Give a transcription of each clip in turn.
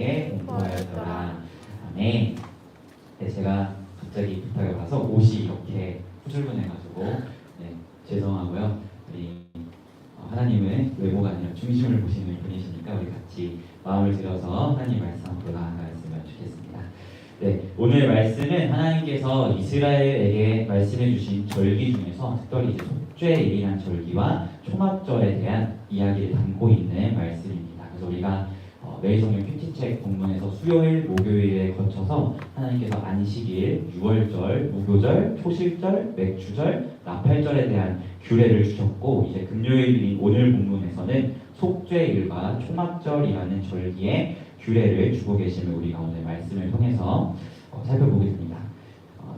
함께 공부하였더라. 아멘. 네, 제가 갑자기 부탁을 받아서 옷이 이렇게 후줄근해가지고 죄송하고요. 우리 하나님은 외모가 아니라 중심을 보시는 분이시니까 우리 같이 마음을 들여서 하나님 말씀 앞으로 나아가셨으면 좋겠습니다. 네, 오늘 말씀은 하나님께서 이스라엘에게 말씀해 주신 절기 중에서 특별히 속죄일이라는 절기와 초막절에 대한 이야기를 담고 있는 말씀입니다. 그래서 우리가 매일 성경 큐티책 본문에서 수요일, 목요일에 거쳐서 하나님께서 안식일, 유월절, 무교절, 초실절, 맥주절, 나팔절에 대한 규례를 주셨고, 이제 금요일인 오늘 본문에서는 속죄일과 초막절이라는 절기의 규례를 주고 계심을 우리가 오늘 말씀을 통해서 살펴보게 됩니다.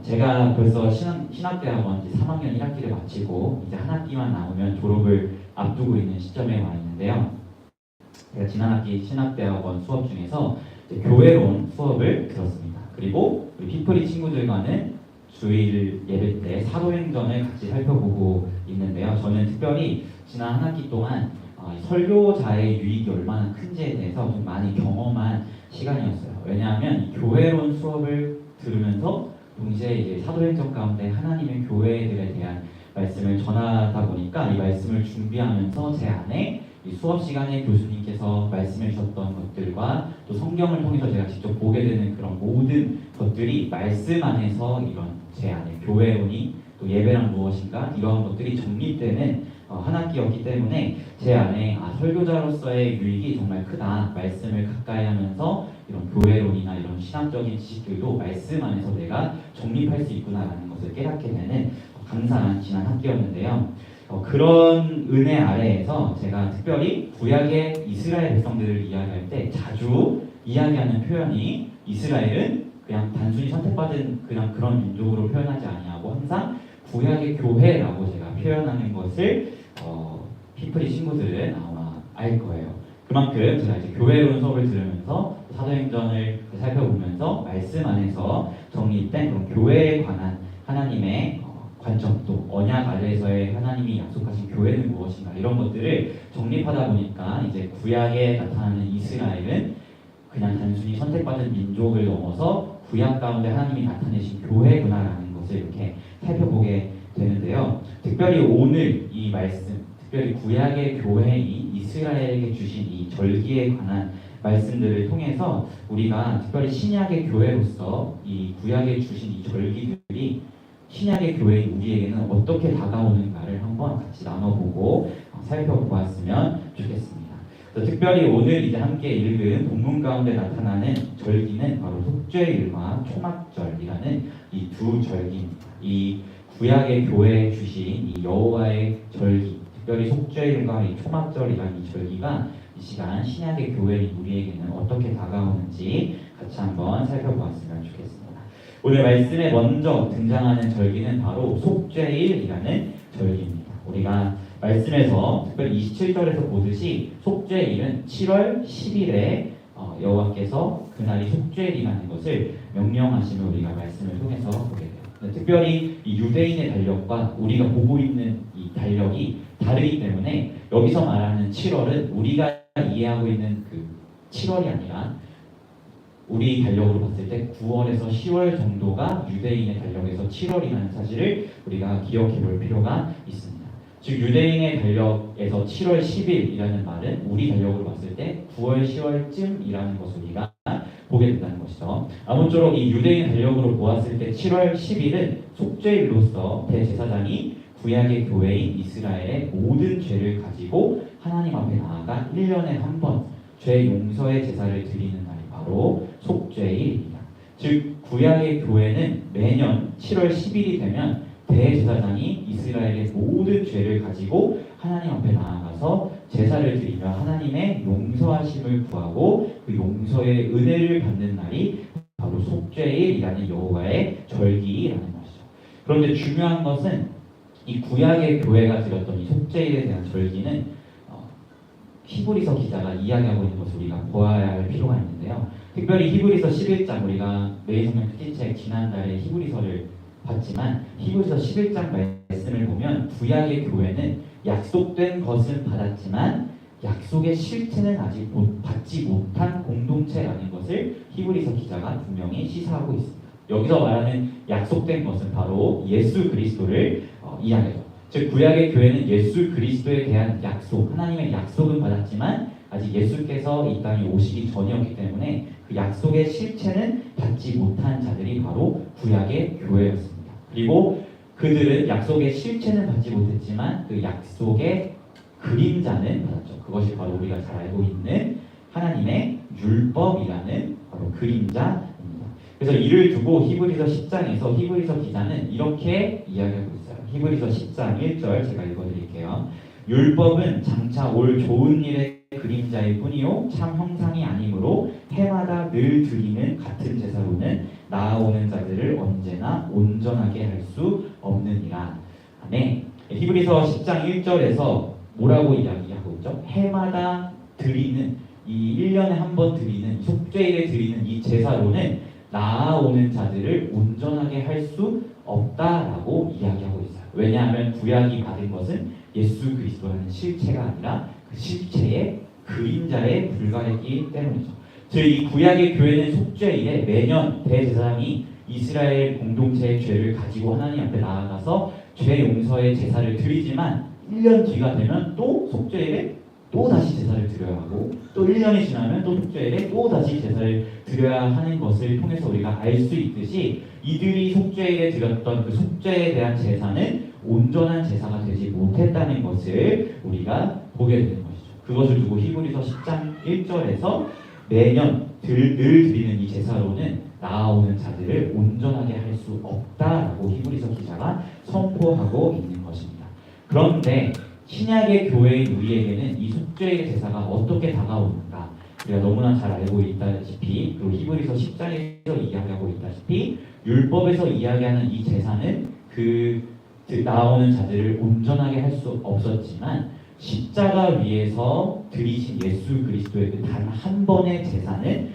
제가 벌써 신학대학원 3학년 1학기를 마치고 이제 한 학기만 남으면 졸업을 앞두고 있는 시점에 와 있는데요. 제가 지난 학기 신학대학원 수업 중에서 교회론 수업을 들었습니다. 그리고 우리 피프리 친구들과는 주일 예배 때 사도행전을 같이 살펴보고 있는데요. 저는 특별히 지난 한 학기 동안 설교자의 유익이 얼마나 큰지에 대해서 좀 많이 경험한 시간이었어요. 왜냐하면 교회론 수업을 들으면서 동시에 이제 사도행전 가운데 하나님의 교회들에 대한 말씀을 전하다 보니까 이 말씀을 준비하면서 제 안에 이 수업 시간에 교수님께서 말씀해 주셨던 것들과 또 성경을 통해서 제가 직접 보게 되는 그런 모든 것들이 말씀 안에서 이런 제 안에 교회론이 또 예배란 무엇인가 이러한 것들이 정립되는 한 학기였기 때문에 제 안에 설교자로서의 유익이 정말 크다. 말씀을 가까이 하면서 이런 교회론이나 이런 신학적인 지식들도 말씀 안에서 내가 정립할 수 있구나라는 것을 깨닫게 되는 감사한 지난 학기였는데요. 그런 은혜 아래에서 제가 특별히 구약의 이스라엘 백성들을 이야기할 때 자주 이야기하는 표현이 이스라엘은 그냥 단순히 선택받은 그냥 그런 민족으로 표현하지 아니하고 항상 구약의 교회라고 제가 표현하는 것을 피프리 친구들은 아마 알 거예요. 그만큼 제가 이제 교회론 수업을 들으면서 사도행전을 살펴보면서 말씀 안에서 정리된 그런 교회에 관한 하나님의 관점, 또 언약 아래에서의 하나님이 약속하신 교회는 무엇인가 이런 것들을 정립하다 보니까 이제 구약에 나타나는 이스라엘은 그냥 단순히 선택받은 민족을 넘어서 구약 가운데 하나님이 나타내신 교회구나라는 것을 이렇게 살펴보게 되는데요. 특별히 오늘 이 말씀, 특별히 구약의 교회인 이스라엘에게 주신 이 절기에 관한 말씀들을 통해서 우리가 특별히 신약의 교회로서 이 구약에 주신 이 절기들이 신약의 교회인 우리에게는 어떻게 다가오는가를 한번 같이 나눠보고 살펴보았으면 좋겠습니다. 특별히 오늘 이제 함께 읽은 본문 가운데 나타나는 절기는 바로 속죄일과 초막절이라는 이 두 절기입니다. 이 구약의 교회에 주신 이 여호와의 절기, 특별히 속죄일과 이 초막절이라는 이 절기가 이 시간 신약의 교회인 우리에게는 어떻게 다가오는지 같이 한번 살펴보았으면 좋겠습니다. 오늘 말씀에 먼저 등장하는 절기는 바로 속죄일이라는 절기입니다. 우리가 말씀에서 특별히 27절에서 보듯이 속죄일은 7월 10일에 여호와께서 그날이 속죄일이라는 것을 명령하시며 우리가 말씀을 통해서 보게 돼요. 특별히 이 유대인의 달력과 우리가 보고 있는 이 달력이 다르기 때문에 여기서 말하는 7월은 우리가 이해하고 있는 그 7월이 아니라 우리 달력으로 봤을 때 9월에서 10월 정도가 유대인의 달력에서 7월이라는 사실을 우리가 기억해 볼 필요가 있습니다. 즉 유대인의 달력에서 7월 10일이라는 말은 우리 달력으로 봤을 때 9월, 10월쯤이라는 것을 우리가 보게 된다는 것이죠. 아무쪼록 이 유대인 달력으로 보았을 때 7월 10일은 속죄일로서 대제사장이 구약의 교회인 이스라엘의 모든 죄를 가지고 하나님 앞에 나아가 1년에 한 번 죄 용서의 제사를 드리는 날이 바로 속죄일입니다. 즉 구약의 교회는 매년 7월 10일이 되면 대제사장이 이스라엘의 모든 죄를 가지고 하나님 앞에 나아가서 제사를 드리며 하나님의 용서하심을 구하고 그 용서의 은혜를 받는 날이 바로 속죄일이라는 여호와의 절기라는 것이죠. 그런데 중요한 것은 이 구약의 교회가 드렸던 이 속죄일에 대한 절기는 히브리서 기자가 이야기하고 있는 것을 우리가 보아야 할 필요가 있는데요. 특별히 히브리서 11장, 우리가 매일 성경 특기책 지난달에 히브리서를 봤지만 히브리서 11장 말씀을 보면 구약의 교회는 약속된 것은 받았지만 약속의 실체는 아직 받지 못한 공동체라는 것을 히브리서 기자가 분명히 시사하고 있습니다. 여기서 말하는 약속된 것은 바로 예수 그리스도를 이야기하죠. 즉 구약의 교회는 예수 그리스도에 대한 약속, 하나님의 약속은 받았지만 아직 예수께서 이 땅에 오시기 전이었기 때문에 그 약속의 실체는 받지 못한 자들이 바로 구약의 교회였습니다. 그리고 그들은 약속의 실체는 받지 못했지만 그 약속의 그림자는 받았죠. 그것이 바로 우리가 잘 알고 있는 하나님의 율법이라는 바로 그림자입니다. 그래서 이를 두고 히브리서 10장에서 히브리서 기자는 이렇게 이야기하고 있어요. 히브리서 10장 1절 제가 읽어드릴게요. 율법은 장차 올 좋은 일의 그림자일 뿐이요 참 형상이 아니므로 해마다 늘 드리는 같은 제사로는 나아오는 자들을 언제나 온전하게 할 수 없느니라. 아멘. 히브리서 10장 1절에서 뭐라고 이야기하고 있죠? 해마다 드리는 이 1년에 한 번 드리는 속죄일에 드리는 이 제사로는 나아오는 자들을 온전하게 할 수 없다라고 이야기하고 있어요. 왜냐하면 구약이 받은 것은 예수 그리스도라는 실체가 아니라 그 실체의 그림자에 불과했기 때문이죠. 즉 이 구약의 교회는 속죄일에 매년 대제사장이 이스라엘 공동체의 죄를 가지고 하나님 앞에 나아가서 죄 용서의 제사를 드리지만 1년 뒤가 되면 또 속죄일에 또 다시 제사를 드려야 하고 또 1년이 지나면 또 속죄일에 또 다시 제사를 드려야 하는 것을 통해서 우리가 알 수 있듯이 이들이 속죄일에 드렸던 그 속죄에 대한 제사는 온전한 제사가 되지 못했다는 것을 우리가 보게 되는 것이죠. 그것을 두고 히브리서 10장 1절에서 매년 늘 드리는 이 제사로는 나아오는 자들을 온전하게 할 수 없다라고 히브리서 기자가 선포하고 있는 것입니다. 그런데 신약의 교회인 우리에게는 이 속죄의 제사가 어떻게 다가오는가? 우리가 너무나 잘 알고 있다시피 그리고 히브리서 10장에서 이야기하고 있다시피 율법에서 이야기하는 이 제사는 나오는 자들을 온전하게 할 수 없었지만 십자가 위에서 드리신 예수 그리스도의 그 단 한 번의 제사는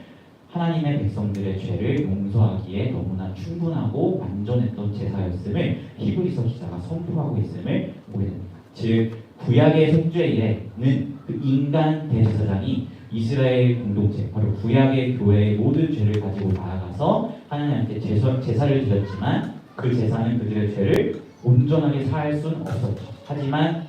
하나님의 백성들의 죄를 용서하기에 너무나 충분하고 완전했던 제사였음을 히브리서 기자가 선포하고 있음을 보게 됩니다. 즉 구약의 속죄일에는 그 인간 대제사장이 이스라엘 공동체 바로 구약의 교회의 모든 죄를 가지고 나아가서 하나님한테 제사를 드렸지만 그 제사는 그들의 죄를 온전하게 사할 수는 없었죠. 하지만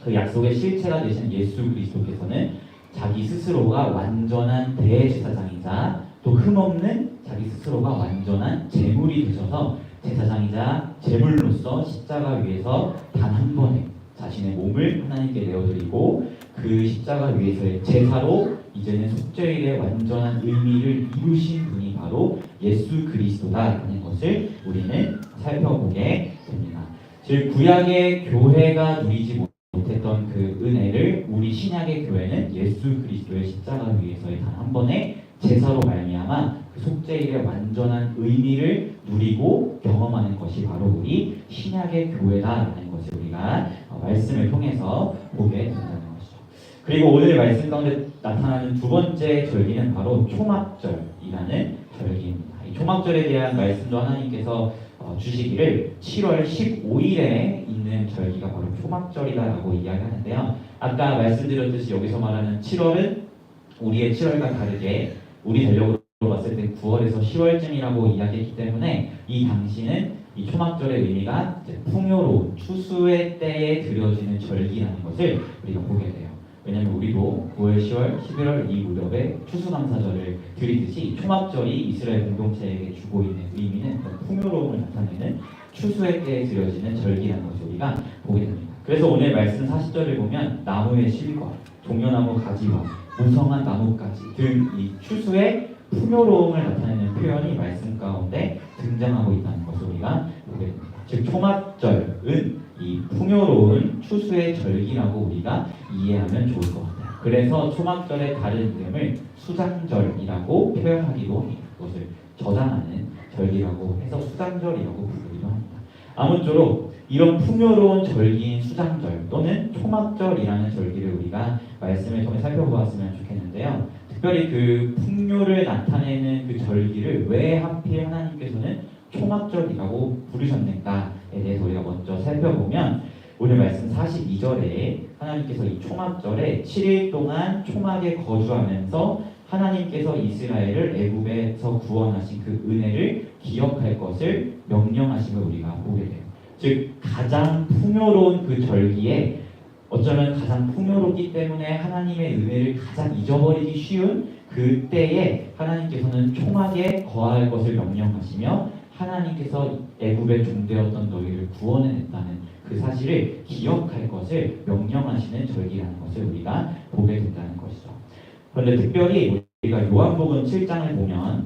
그 약속의 실체가 되신 예수 그리스도께서는 자기 스스로가 완전한 대제사장이자 또 흠없는 자기 스스로가 완전한 제물이 되셔서 제사장이자 제물로서 십자가 위에서 단 한 번에 자신의 몸을 하나님께 내어드리고 그 십자가 위에서의 제사로 이제는 속죄일의 완전한 의미를 이루신 분이 바로 예수 그리스도다라는 것을 우리는 살펴보게 됩니다. 즉 구약의 교회가 누리지 못했던 그 은혜를 우리 신약의 교회는 예수 그리스도의 십자가 위에서의 단 한 번의 제사로 말미암아 그 속죄일의 완전한 의미를 누리고 경험하는 것이 바로 우리 신약의 교회다라는 것을 우리가 말씀을 통해서 보게 된다는 것이죠. 그리고 오늘 말씀 가운데 나타나는 두 번째 절기는 바로 초막절이라는 절기입니다. 이 초막절에 대한 말씀도 하나님께서 주시기를 7월 15일에 있는 절기가 바로 초막절이다라고 이야기하는데요. 아까 말씀드렸듯이 여기서 말하는 7월은 우리의 7월과 다르게 우리 전력으로 봤을 때 9월에서 10월쯤이라고 이야기했기 때문에 이 당시는 이 초막절의 의미가 풍요로운 추수의 때에 드려지는 절기라는 것을 우리가 보게 돼요. 왜냐하면 우리도 9월, 10월, 11월 이 무렵에 추수감사절을 드리듯이 초막절이 이스라엘 공동체에게 주고 있는 의미는 풍요로움을 나타내는 추수의 때에 드려지는 절기라는 것을 우리가 보게 됩니다. 그래서 오늘 말씀 40절을 보면 나무의 실과 종려나무 가지와 무성한 나무까지 등 이 추수의 풍요로움을 나타내는 표현이 말씀 가운데 등장하고 있다는 것을 우리가 보게 됩니다. 즉 초막절은 이 풍요로운 추수의 절기라고 우리가 이해하면 좋을 것 같아요. 그래서 초막절의 다른 이름을 수장절이라고 표현하기도 합니다. 그것을 저장하는 절기라고 해서 수장절이라고 부르기도 합니다. 아무쪼록 이런 풍요로운 절기인 수장절 또는 초막절이라는 절기를 우리가 말씀을 통해 살펴보았으면 좋겠는데요. 특별히 그 풍요를 나타내는 그 절기를 왜 하필 하나님께서는 초막절이라고 부르셨는가에 대해서 우리가 먼저 살펴보면 오늘 말씀 42절에 하나님께서 이 초막절에 7일 동안 초막에 거주하면서 하나님께서 이스라엘을 애굽에서 구원하신 그 은혜를 기억할 것을 명령하심을 우리가 보게 돼요. 즉 가장 풍요로운 그 절기에 어쩌면 가장 풍요롭기 때문에 하나님의 은혜를 가장 잊어버리기 쉬운 그때에 하나님께서는 초막에 거할 것을 명령하시며 하나님께서 애굽의 종되었던 너희를 구원해냈다는 그 사실을 기억할 것을 명령하시는 절기라는 것을 우리가 보게 된다는 것이죠. 그런데 특별히 우리가 요한복음 7장을 보면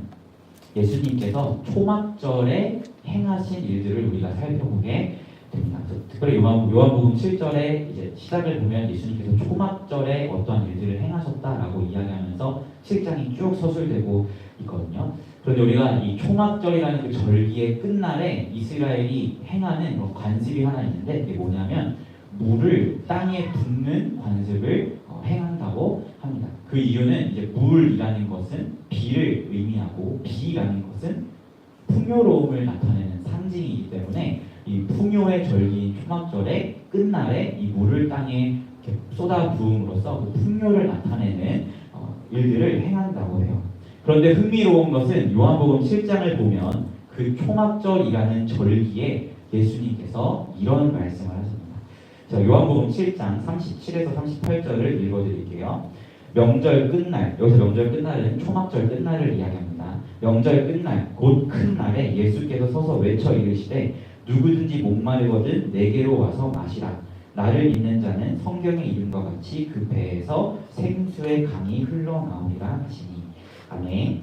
예수님께서 초막절에 행하신 일들을 우리가 살펴보게 됩니다. 특별히 요한복음 7절에 이제 시작을 보면 예수님께서 초막절에 어떠한 일들을 행하셨다라고 이야기하면서 7장이 쭉 서술되고 있거든요. 그런데 우리가 이 초막절이라는 그 절기의 끝날에 이스라엘이 행하는 관습이 하나 있는데 이게 뭐냐면 물을 땅에 붓는 관습을 행한다고 합니다. 그 이유는 이제 물이라는 것은 비를 의미하고 비라는 것은 풍요로움을 나타내는 상징이기 때문에 이 풍요의 절기인 초막절의 끝날에 이 물을 땅에 이렇게 쏟아 부음으로써 그 풍요를 나타내는 일들을 행한다고 해요. 그런데 흥미로운 것은 요한복음 7장을 보면 그 초막절이라는 절기에 예수님께서 이런 말씀을 하십니다. 자, 요한복음 7장 37에서 38절을 읽어드릴게요. 명절 끝날, 여기서 명절 끝날은 초막절 끝날을 이야기합니다. 명절 끝날, 곧 큰 날에 예수께서 서서 외쳐 이르시되 누구든지 목마르거든 내게로 와서 마시라. 나를 믿는 자는 성경의 이름과 같이 그 배에서 생수의 강이 흘러나오리라 하시니. 아멘.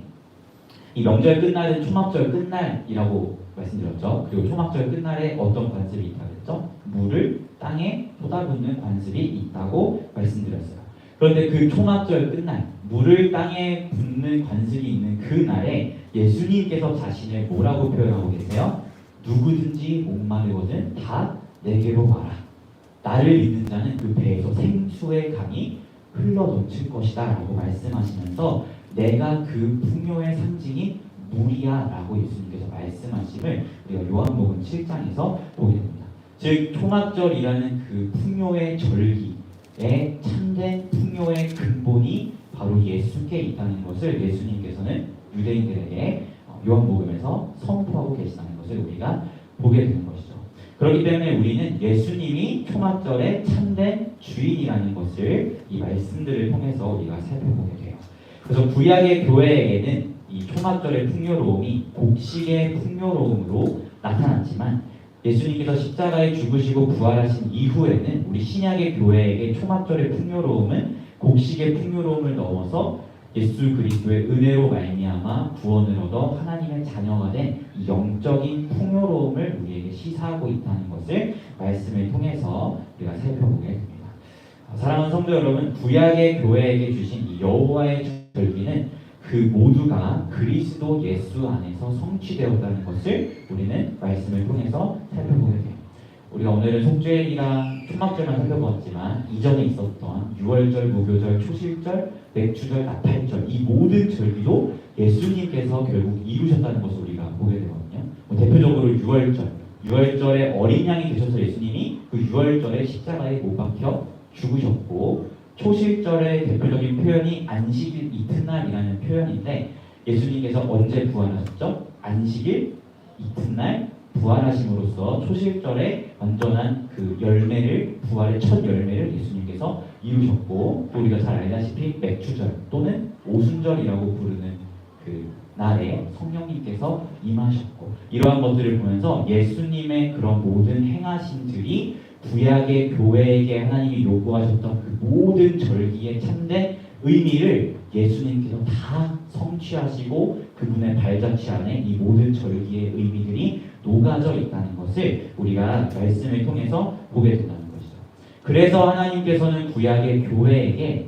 이 명절 끝날은 초막절 끝날이라고 말씀드렸죠. 그리고 초막절 끝날에 어떤 관습이 있다고 했죠? 물을 땅에 쏟아붓는 관습이 있다고 말씀드렸어요. 그런데 그 초막절 끝날, 물을 땅에 붓는 관습이 있는 그 날에 예수님께서 자신을 뭐라고 표현하고 계세요? 누구든지 목마르거든 다 내게로 와라. 나를 믿는 자는 그 배에서 생수의 강이 흘러넘칠 것이다 라고 말씀하시면서 내가 그 풍요의 상징인 물이야 라고 예수님께서 말씀하심을 우리가 요한복음 7장에서 보게 됩니다. 즉 초막절이라는 그 풍요의 절기에 참된 풍요의 근본이 바로 예수께 있다는 것을 예수님께서는 유대인들에게 요한복음에서 선포하고 계시다는 것을 우리가 보게 되는 것이죠. 그렇기 때문에 우리는 예수님이 초막절의 참된 주인이라는 것을 이 말씀들을 통해서 우리가 살펴보게 돼요. 그래서 구약의 교회에게는 이 초막절의 풍요로움이 곡식의 풍요로움으로 나타났지만 예수님께서 십자가에 죽으시고 부활하신 이후에는 우리 신약의 교회에게 초막절의 풍요로움은 곡식의 풍요로움을 넘어서 예수 그리스도의 은혜로 말미암아 구원을 얻어 하나님의 자녀가 된 영적인 풍요로움을 우리에게 시사하고 있다는 것을 말씀을 통해서 우리가 살펴보게 됩니다. 사랑하는 성도 여러분, 구약의 교회에게 주신 이 여호와의 절기는 그 모두가 그리스도 예수 안에서 성취되었다는 것을 우리는 말씀을 통해서 살펴보게 돼요. 우리가 오늘은 속죄일이랑 초막절만 살펴보았지만 이전에 있었던 유월절, 무교절, 초실절, 맥주절, 나팔절 이 모든 절기도 예수님께서 결국 이루셨다는 것을 우리가 보게 되거든요. 대표적으로 유월절에 어린 양이 되셔서 예수님이 그 유월절에 십자가에 못 박혀 죽으셨고, 초실절의 대표적인 표현이 안식일 이튿날이라는 표현인데 예수님께서 언제 부활하셨죠? 안식일 이튿날 부활하심으로써 초실절의 완전한 그 열매를, 부활의 첫 열매를 예수님께서 이루셨고, 또 우리가 잘 알다시피 맥주절 또는 오순절이라고 부르는 그 날에 성령님께서 임하셨고, 이러한 것들을 보면서 예수님의 그런 모든 행하심들이 구약의 교회에게 하나님이 요구하셨던 그 모든 절기의 참된 의미를 예수님께서 다 성취하시고 그분의 발자취 안에 이 모든 절기의 의미들이 녹아져 있다는 것을 우리가 말씀을 통해서 보게 된다는 것이죠. 그래서 하나님께서는 구약의 교회에게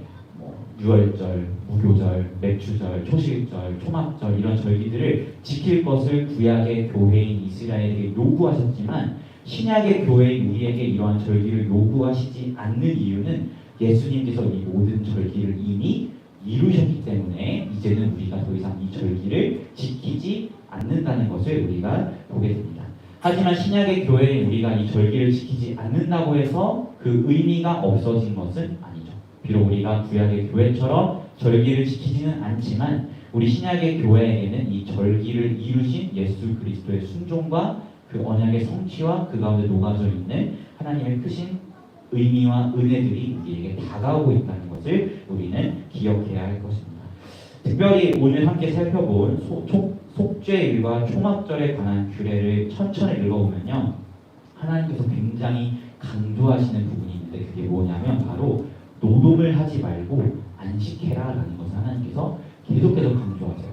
유월절, 무교절, 맥주절, 초실절, 초막절 이런 절기들을 지킬 것을 구약의 교회인 이스라엘에게 요구하셨지만 신약의 교회인 우리에게 이러한 절기를 요구하시지 않는 이유는 예수님께서 이 모든 절기를 이미 이루셨기 때문에 이제는 우리가 더 이상 이 절기를 지키지 않는다는 것을 우리가 보게 됩니다. 하지만 신약의 교회에 우리가 이 절기를 지키지 않는다고 해서 그 의미가 없어진 것은 아니죠. 비록 우리가 구약의 교회처럼 절기를 지키지는 않지만 우리 신약의 교회에게는 이 절기를 이루신 예수 그리스도의 순종과 그 언약의 성취와 그 가운데 녹아져 있는 하나님의 크신 의미와 은혜들이 우리에게 다가오고 있다는 것을 우리는 기억해야 할 것입니다. 특별히 오늘 함께 살펴본 속죄일과 초막절에 관한 규례를 천천히 읽어보면요, 하나님께서 굉장히 강조하시는 부분이 있는데 그게 뭐냐면 바로 노동을 하지 말고 안식해라 라는 것을 하나님께서 계속해서 강조하세요.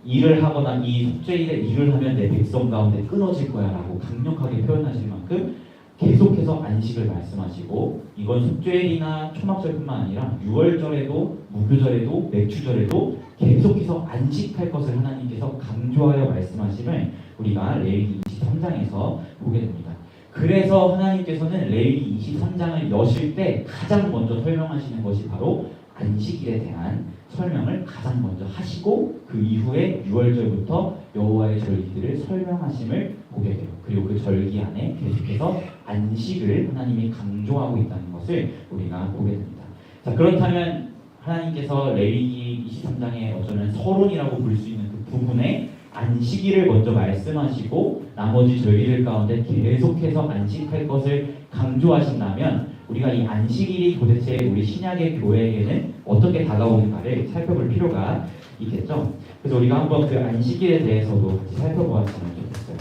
일을 하거나 이 속죄일에 일을 하면 내 백성 가운데 끊어질 거야 라고 강력하게 표현하실 만큼 계속해서 안식을 말씀하시고, 이건 속죄일이나 초막절뿐만 아니라 유월절에도 무교절에도 맥주절에도 계속해서 안식할 것을 하나님께서 강조하여 말씀하심을 우리가 레위기 23장에서 보게 됩니다. 그래서 하나님께서는 레위기 23장을 여실 때 가장 먼저 설명하시는 것이 바로 안식일에 대한 설명을 가장 먼저 하시고 그 이후에 6월절부터 여호와의 절기들을 설명하심을 보게 돼요. 그리고 그 절기 안에 계속해서 안식을 하나님이 강조하고 있다는 것을 우리가 보게 됩니다. 자, 그렇다면 하나님께서 레위기 23장에 어쩌면 서론이라고 볼 수 있는 그 부분에 안식일을 먼저 말씀하시고 나머지 절기들 가운데 계속해서 안식할 것을 강조하신다면 우리가 이 안식일이 도대체 우리 신약의 교회에게는 어떻게 다가오는가를 살펴볼 필요가 있겠죠. 그래서 우리가 한번 그 안식일에 대해서도 같이 살펴보았으면 좋겠어요.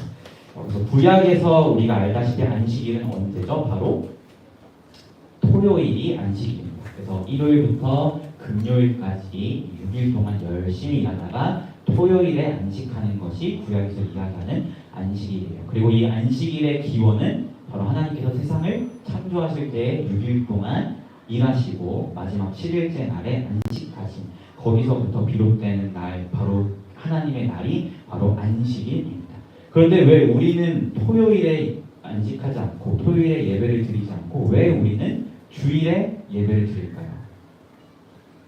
그래서 구약에서 우리가 알다시피 안식일은 언제죠? 바로 토요일이 안식일입니다. 그래서 일요일부터 금요일까지 6일 동안 열심히 일하다가 토요일에 안식하는 것이 구약에서 이야기하는 안식일이에요. 그리고 이 안식일의 기원은 바로 하나님께서 세상을 창조하실 때 6일 동안 일하시고 마지막 7일째 날에 안식하신, 거기서부터 비롯되는 날, 바로 하나님의 날이 바로 안식일입니다. 그런데 왜 우리는 토요일에 안식하지 않고 토요일에 예배를 드리지 않고 왜 우리는 주일에 예배를 드릴까요?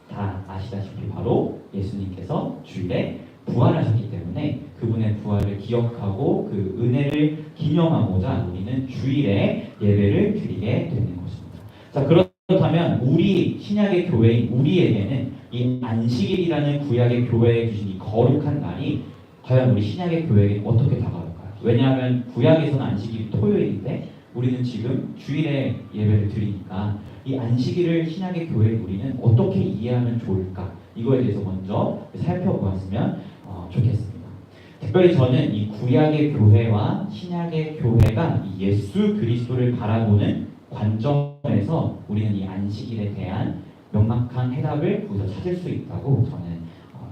다 아시다시피 바로 예수님께서 주일에 부활하셨기 때문에 그분의 부활을 기억하고 그 은혜를 기념하고자 우리는 주일에 예배를 드리게 되는 것입니다. 자, 그렇다면 우리 신약의 교회인 우리에게는 이 안식일이라는 구약의 교회에 주신 이 거룩한 날이 과연 우리 신약의 교회에게 어떻게 다가올까요? 왜냐하면 구약에서는 안식일이 토요일인데 우리는 지금 주일에 예배를 드리니까 이 안식일을 신약의 교회인 우리는 어떻게 이해하면 좋을까? 이거에 대해서 먼저 살펴보았으면 좋겠습니다. 특별히 저는 이 구약의 교회와 신약의 교회가 이 예수 그리스도를 바라보는 관점에서 우리는 이 안식일에 대한 명확한 해답을 거기서 찾을 수 있다고 저는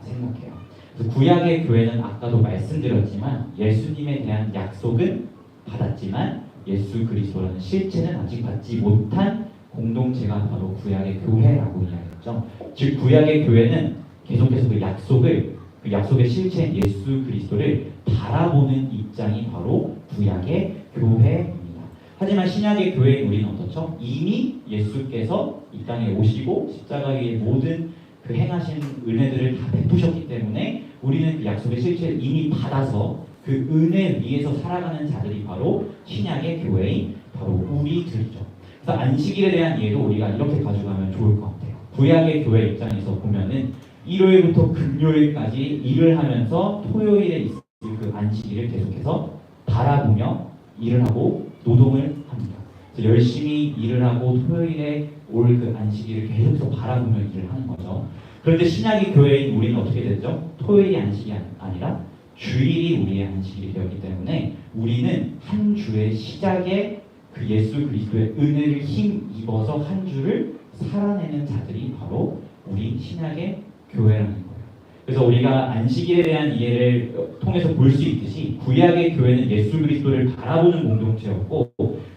생각해요. 그래서 구약의 교회는 아까도 말씀드렸지만 예수님에 대한 약속은 받았지만 예수 그리스도라는 실체는 아직 받지 못한 공동체가 바로 구약의 교회라고 이야기했죠. 즉 구약의 교회는 계속해서 그 약속의 실체인 예수 그리스도를 바라보는 입장이 바로 구약의 교회입니다. 하지만 신약의 교회인 우리는 어떻죠? 이미 예수께서 이 땅에 오시고 십자가 위에 모든 그 행하신 은혜들을 다 베푸셨기 때문에 우리는 그 약속의 실체를 이미 받아서 그 은혜 위에서 살아가는 자들이 바로 신약의 교회인 바로 우리들이죠. 그래서 안식일에 대한 이해도 우리가 이렇게 가져가면 좋을 것 같아요. 구약의 교회 입장에서 보면은 일요일부터 금요일까지 일을 하면서 토요일에 있을 그 안식일을 계속해서 바라보며 일을 하고 노동을 합니다. 그래서 열심히 일을 하고 토요일에 올 그 안식일을 계속해서 바라보며 일을 하는 거죠. 그런데 신약의 교회인 우리는 어떻게 되죠? 토요일이 안식이 아니라 주일이 우리의 안식일이 되었기 때문에 우리는 한 주의 시작에 그 예수 그리스도의 은혜를 힘입어서 한 주를 살아내는 자들이 바로 우리 신약의 교회라는 거예요. 그래서 우리가 안식일에 대한 이해를 통해서 볼 수 있듯이 구약의 교회는 예수 그리스도를 바라보는 공동체였고,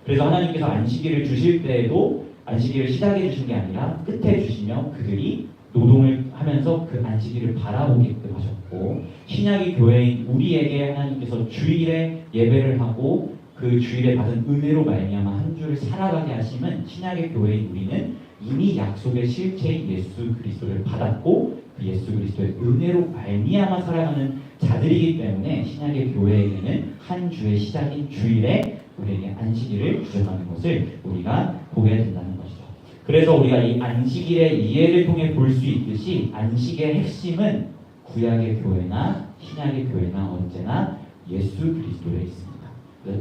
그래서 하나님께서 안식일을 주실 때에도 안식일을 시작해 주신 게 아니라 끝에 주시며 그들이 노동을 하면서 그 안식일을 바라보게끔 하셨고, 신약의 교회인 우리에게 하나님께서 주일에 예배를 하고 그 주일에 받은 은혜로 말미암아 한 주를 살아가게 하심은 신약의 교회인 우리는 이미 약속의 실체인 예수 그리스도를 받았고 그 예수 그리스도의 은혜로 말미암아 살아가는 자들이기 때문에 신약의 교회에게는 한 주의 시작인 주일에 우리에게 안식일을 주장하는 것을 우리가 보게 된다는 것이죠. 그래서 우리가 이 안식일의 이해를 통해 볼 수 있듯이 안식의 핵심은 구약의 교회나 신약의 교회나 언제나 예수 그리스도에 있습니다.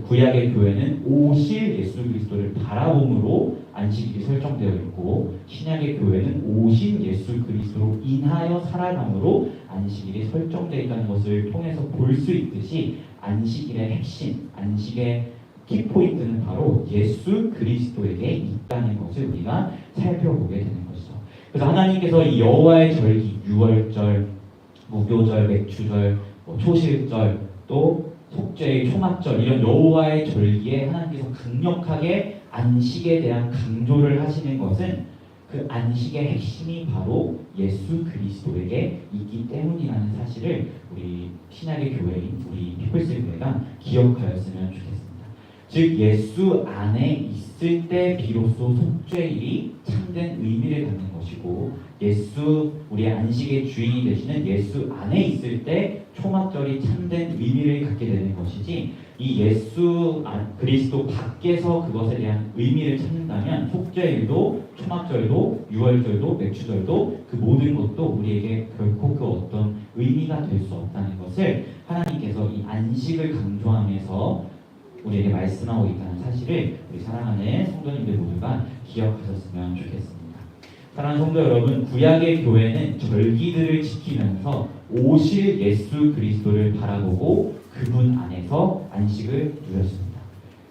구약의 교회는 오실 예수 그리스도를 바라봄으로 안식일이 설정되어 있고, 신약의 교회는 오신 예수 그리스도로 인하여 살아감으로 안식일이 설정되어 있다는 것을 통해서 볼 수 있듯이 안식일의 핵심, 안식의 키포인트는 바로 예수 그리스도에게 있다는 것을 우리가 살펴보게 되는 것이죠. 그래서 하나님께서 이 여호와의 절기, 유월절, 무교절, 맥주절, 초실절, 또 속죄일, 초막절 이런 여호와의 절기에 하나님께서 강력하게 안식에 대한 강조를 하시는 것은 그 안식의 핵심이 바로 예수 그리스도에게 있기 때문이라는 사실을 우리 신약의 교회인 우리 피플스 교회가 기억하였으면 좋겠습니다. 즉 예수 안에 있을 때 비로소 속죄일이 참된 의미를 갖는 것이고, 예수 우리의 안식의 주인이 되시는 예수 안에 있을 때 초막절이 참된 의미를 갖게 되는 것이지, 이 예수 그리스도 밖에서 그것에 대한 의미를 찾는다면 속죄일도 초막절도 유월절도 맥주절도 그 모든 것도 우리에게 결코 그 어떤 의미가 될 수 없다는 것을 하나님께서 이 안식을 강조하면서 우리에게 말씀하고 있다는 사실을 우리 사랑하는 성도님들 모두가 기억하셨으면 좋겠습니다. 사랑하는 성도 여러분, 구약의 교회는 절기들을 지키면서 오실 예수 그리스도를 바라보고 그분 안에서 안식을 누렸습니다.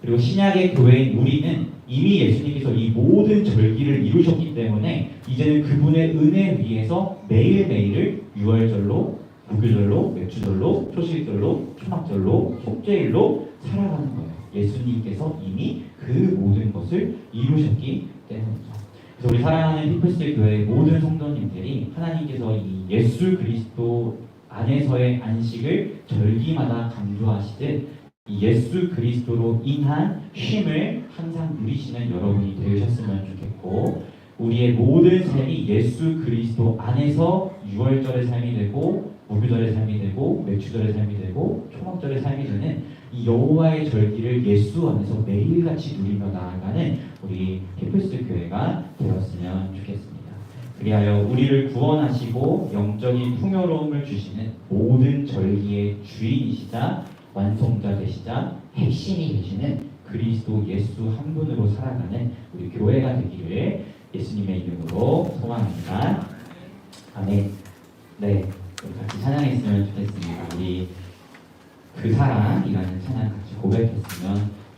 그리고 신약의 교회인 우리는 이미 예수님께서 이 모든 절기를 이루셨기 때문에 이제는 그분의 은혜 위에서 매일매일을 유월절로, 무교절로, 맥주절로, 초실절로, 초막절로, 속죄일로 살아가는 거예요. 예수님께서 이미 그 모든 것을 이루셨기 때문이죠. 그래서 우리 사랑하는 피플스 교회의 모든 성도님들이 하나님께서 이 예수 그리스도 안에서의 안식을 절기마다 강조하시듯 이 예수 그리스도로 인한 쉼을 항상 누리시는 여러분이 되셨으면 좋겠고, 우리의 모든 삶이 예수 그리스도 안에서 유월절의 삶이 되고, 무교절의 삶이 되고, 맥주절의 삶이 되고, 초막절의 삶이 되는 이 여호와의 절기를 예수 안에서 매일같이 누리며 나아가는 우리 피플스 교회가 되었으면 좋겠습니다. 그리하여 우리를 구원하시고 영적인 풍요로움을 주시는 모든 절기의 주인이시자 완성자 되시자 핵심이 되시는 그리스도 예수 한 분으로 살아가는 우리 교회가 되기를